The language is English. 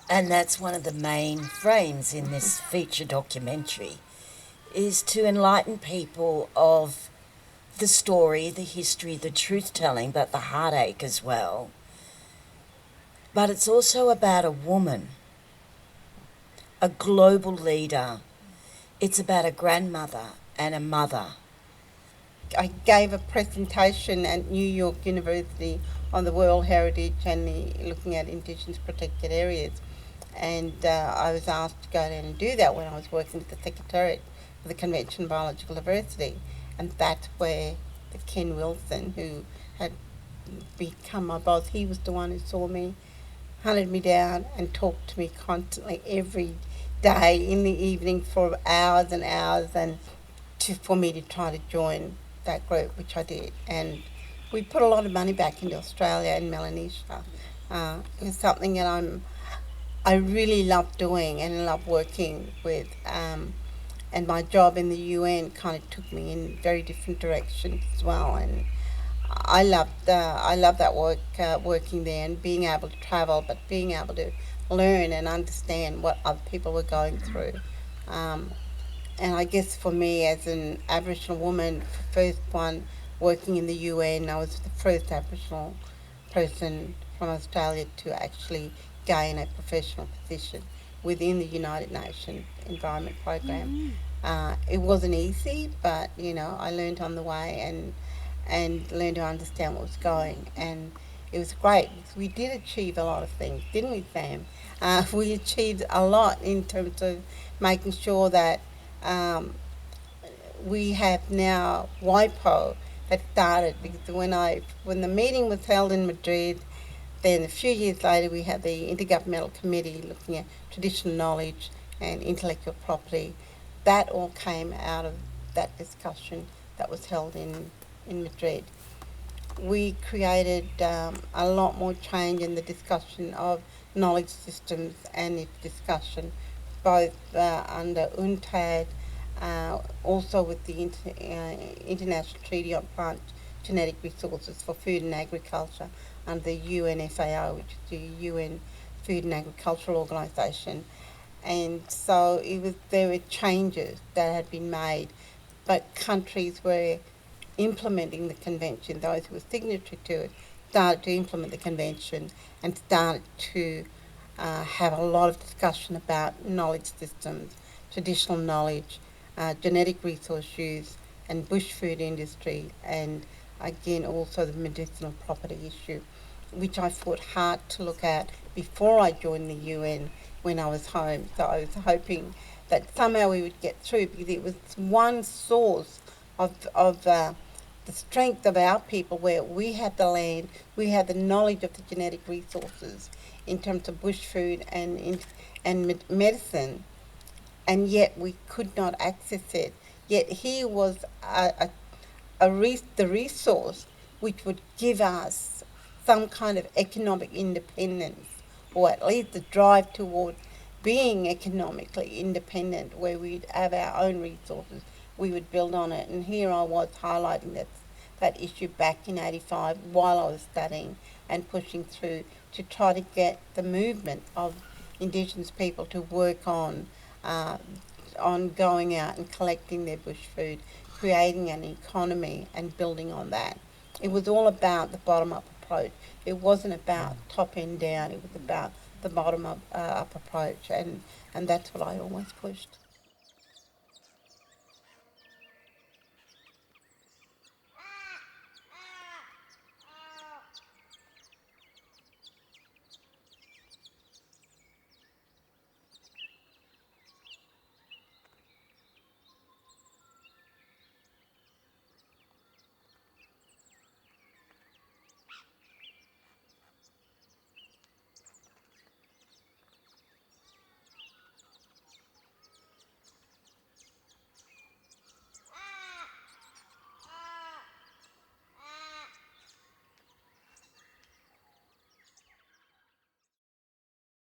And that's one of the main frames in this feature documentary, is to enlighten people of the story, the history, the truth-telling, but the heartache as well. But it's also about a woman, a global leader. It's about a grandmother and a mother. I gave a presentation at New York University on the World Heritage and looking at Indigenous protected areas. And I was asked to go down and do that when I was working with the Secretariat for the Convention on Biological Diversity. And that's where the Ken Wilson, who had become my boss, he was the one who saw me, hunted me down and talked to me constantly every day in the evening for hours and hours, and for me to try to join that group, which I did. And we put a lot of money back into Australia and Melanesia. It was something that I really love doing and love working with. And my job in the UN kind of took me in very different directions as well. And I love that work, working there and being able to travel, but being able to learn and understand what other people were going through. Um, and I guess for me, as an Aboriginal woman, first one working in the UN, I was the first Aboriginal person from Australia to actually gain a professional position within the United Nations Environment Program. It wasn't easy, but I learned on the way and learned to understand what was going. And it was great because we did achieve a lot of things, didn't we, Sam? We achieved a lot in terms of making sure that um, we have now WIPO that started because when the meeting was held in Madrid, then a few years later we had the Intergovernmental Committee looking at traditional knowledge and intellectual property. That all came out of that discussion that was held in Madrid. We created a lot more change in the discussion of knowledge systems and its discussion, both under UNTAD, also with the International Treaty on Plant Genetic Resources for Food and Agriculture under the UNFAO, which is the UN Food and Agricultural Organization. And so there were changes that had been made, but countries were implementing the convention. Those who were signatory to it started to implement the convention and started to have a lot of discussion about knowledge systems, traditional knowledge, genetic resource use, and bush food industry, and again also the medicinal property issue, which I fought hard to look at before I joined the UN when I was home. So I was hoping that somehow we would get through because it was one source of the strength of our people, where we had the land, we had the knowledge of the genetic resources in terms of bush food and medicine, and yet we could not access it. Yet here was the resource which would give us some kind of economic independence, or at least the drive toward being economically independent, where we'd have our own resources, we would build on it. And here I was highlighting that issue back in '85 while I was studying and pushing through to try to get the movement of Indigenous people to work uh, on going out and collecting their bush food, creating an economy and building on that. It was all about the bottom up approach. It wasn't about top end down. It was about the bottom up approach, and that's what I always pushed.